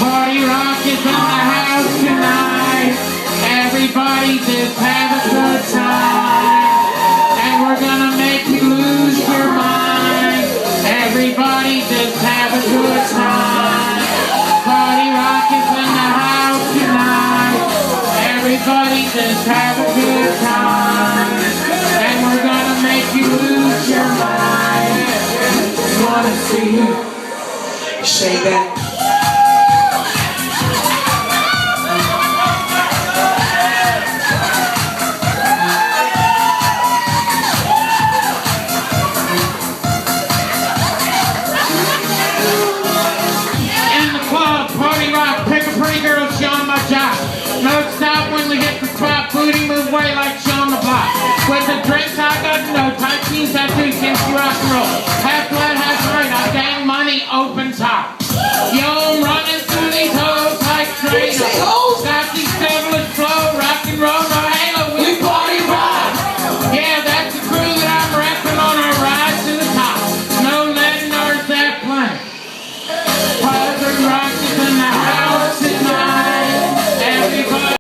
Party rock is in the house tonight. Everybody just have a good time. And we're gonna make you lose your mind. Everybody just have a good time. Party rock is in the house tonight. Everybody just have a good time. And we're gonna make you lose your mind. Wanna see you shake that. No stop when we hit the spot, booty move way like Sean the Block. With the drinks I got no tight jeans, tattoos, against you rock and roll.